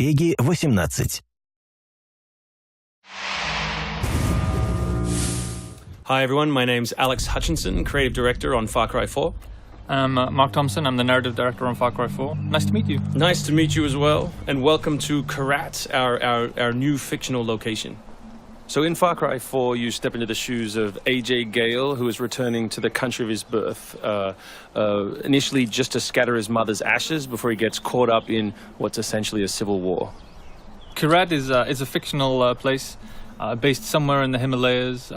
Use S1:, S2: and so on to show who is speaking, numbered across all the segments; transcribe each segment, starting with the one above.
S1: PEGI 18.
S2: Hi everyone, my name's Alex Hutchinson, creative director on Far Cry 4.
S3: I'm Mark Thompson, I'm the narrative director on Far Cry 4. Nice to meet you.
S2: Nice to meet you as well, and welcome to Karat, our new fictional location. So in Far Cry 4, you step into the shoes of AJ Gale, who is returning to the country of his birth, initially just to scatter his mother's ashes before he gets caught up in what's essentially a civil war.
S3: Karat is a fictional place based somewhere in the Himalayas,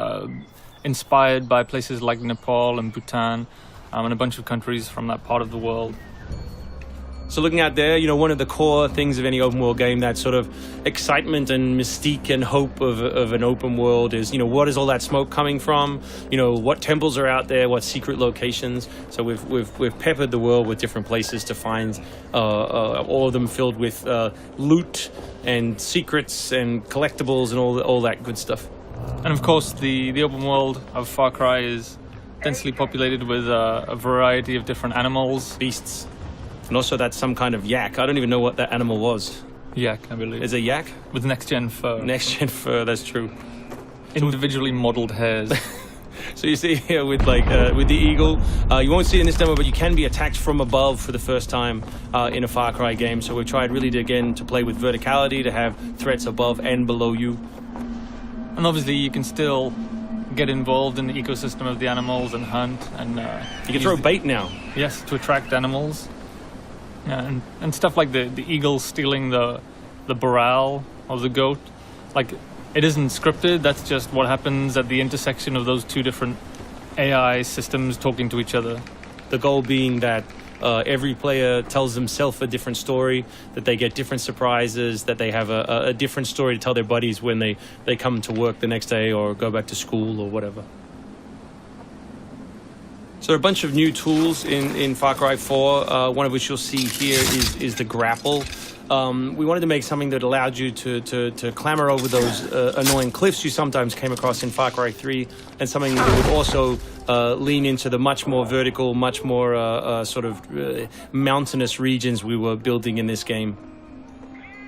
S3: inspired by places like Nepal and Bhutan, and a bunch of countries from that part of the world.
S2: So looking out there, you know, one of the core things of any open world game, that sort of excitement and mystique and hope of an open world is, you know, what is all that smoke coming from? You know, what temples are out there? What secret locations? So we've peppered the world with different places to find, all of them filled with loot and secrets and collectibles and all that good stuff.
S3: And of course, the open world of Far Cry is densely populated with a variety of different animals,
S2: beasts. And also that's some kind of yak. I don't even know what that animal was.
S3: Yak, I believe.
S2: Is it yak?
S3: With next-gen fur.
S2: Next-gen fur, that's true.
S3: Individually modeled hairs.
S2: So you see here with the eagle, you won't see it in this demo, but you can be attacked from above for the first time in a Far Cry game. So we've tried really to play with verticality, to have threats above and below you.
S3: And obviously you can still get involved in the ecosystem of the animals and hunt. And
S2: you can throw bait now.
S3: Yes, to attract animals. Yeah, and stuff like the eagle stealing the barrel of the goat. Like, it isn't scripted, that's just what happens at the intersection of those two different AI systems talking to each other.
S2: The goal being that every player tells themselves a different story, that they get different surprises, that they have a different story to tell their buddies when they come to work the next day or go back to school or whatever. So there are a bunch of new tools in Far Cry 4, one of which you'll see here is the grapple. We wanted to make something that allowed you to clamber over those annoying cliffs you sometimes came across in Far Cry 3, and something that would also lean into the much more vertical, much more sort of mountainous regions we were building in this game.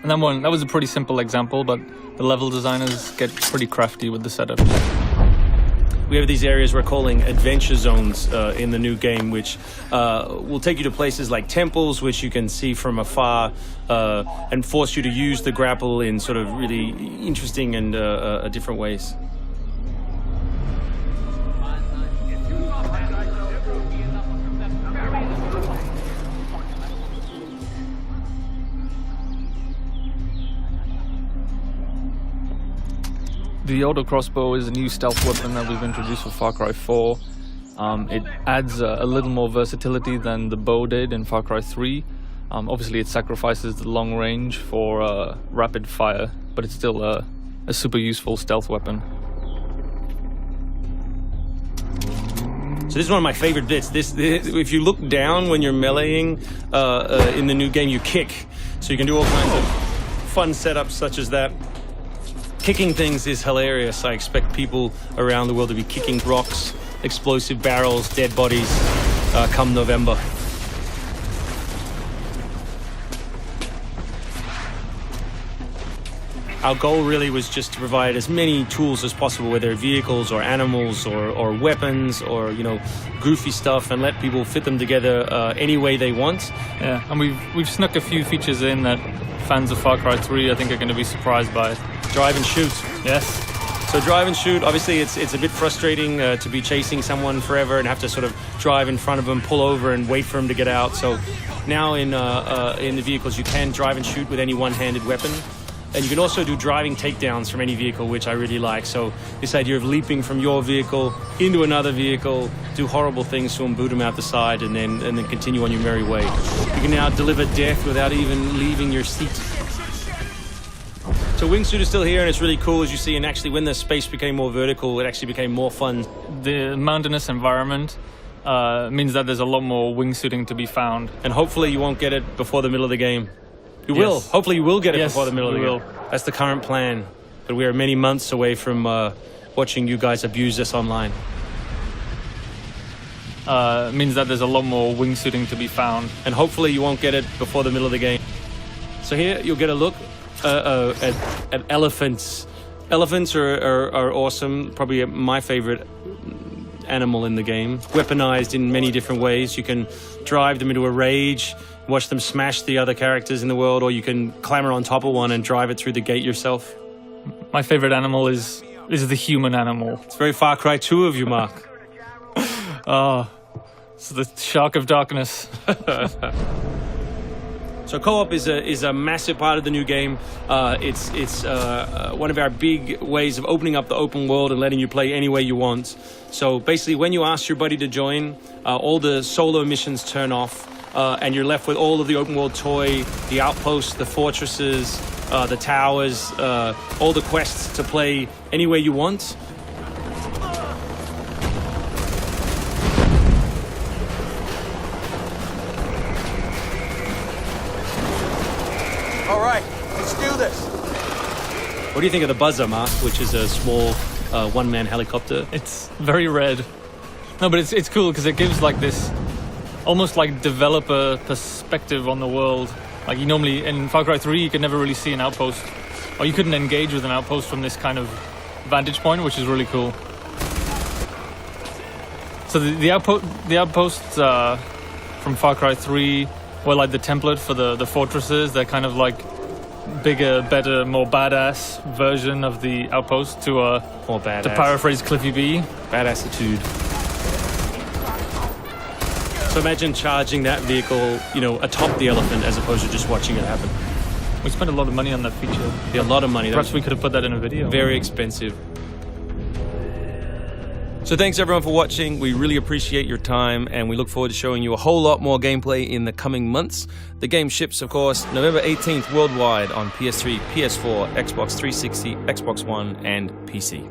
S3: And that was a pretty simple example, but the level designers get pretty crafty with the setup.
S2: We have these areas we're calling adventure zones in the new game, which will take you to places like temples, which you can see from afar, and force you to use the grapple in sort of really interesting and different ways.
S3: The auto crossbow is a new stealth weapon that we've introduced for Far Cry 4. It adds a little more versatility than the bow did in Far Cry 3. Obviously it sacrifices the long range for rapid fire, but it's still a super useful stealth weapon.
S2: So this is one of my favorite bits. This if you look down when you're meleeing in the new game, you kick. So you can do all kinds of fun setups such as that. Kicking things is hilarious. I expect people around the world to be kicking rocks, explosive barrels, dead bodies come November. Our goal really was just to provide as many tools as possible, whether vehicles or animals or weapons or, you know, goofy stuff, and let people fit them together any way they want.
S3: Yeah, and we've snuck a few features in that fans of Far Cry 3 I think are going to be surprised by.
S2: Drive and shoot.
S3: Yes.
S2: So drive and shoot, obviously it's a bit frustrating to be chasing someone forever and have to sort of drive in front of them, pull over and wait for them to get out. So now in the vehicles you can drive and shoot with any one-handed weapon. And you can also do driving takedowns from any vehicle, which I really like. So this idea of leaping from your vehicle into another vehicle, do horrible things to them, boot them out the side, and then continue on your merry way. You can now deliver death without even leaving your seat. So wingsuit is still here, and it's really cool, as you see, and actually when the space became more vertical, it actually became more fun.
S3: The mountainous environment means that there's a lot more wingsuiting to be found.
S2: And hopefully you won't get it before the middle of the game. You will. Hopefully you will get it before the middle of the game. That's the current plan. But we are many months away from watching you guys abuse this online.
S3: Means that there's a lot more wingsuiting to be found.
S2: And hopefully you won't get it before the middle of the game. So here you'll get a look at elephants. Elephants are awesome. Probably my favorite animal in the game. Weaponized in many different ways. You can drive them into a rage, watch them smash the other characters in the world, or you can clamber on top of one and drive it through the gate yourself.
S3: My favorite animal is the human animal.
S2: It's very Far Cry 2 of you, Mark.
S3: Oh, it's the shark of darkness.
S2: So co-op is a massive part of the new game. It's one of our big ways of opening up the open world and letting you play any way you want. So basically, when you ask your buddy to join, all the solo missions turn off, and you're left with all of the open world toy, the outposts, the fortresses, the towers, all the quests to play any way you want.
S1: All right, let's do this.
S2: What do you think of the Buzzer, Mark, which is a small one-man helicopter?
S3: It's very red. No, but it's cool because it gives like this almost like developer perspective on the world. Like you normally in Far Cry 3 you could never really see an outpost, or you couldn't engage with an outpost from this kind of vantage point, which is really cool. So the outposts from Far Cry 3 were like the template for the fortresses. They're kind of like bigger, better, more badass version of the outpost to
S2: More badass.
S3: to paraphrase Cliffy B.
S2: Badassitude. So imagine charging that vehicle, you know, atop the elephant as opposed to just watching it happen.
S3: We spent a lot of money on that feature.
S2: Be a lot of money.
S3: Perhaps we could have put that in a video.
S2: Very expensive. So thanks everyone for watching. We really appreciate your time, and we look forward to showing you a whole lot more gameplay in the coming months. The game ships, of course, November 18th worldwide on PS3, PS4, Xbox 360, Xbox One, and PC.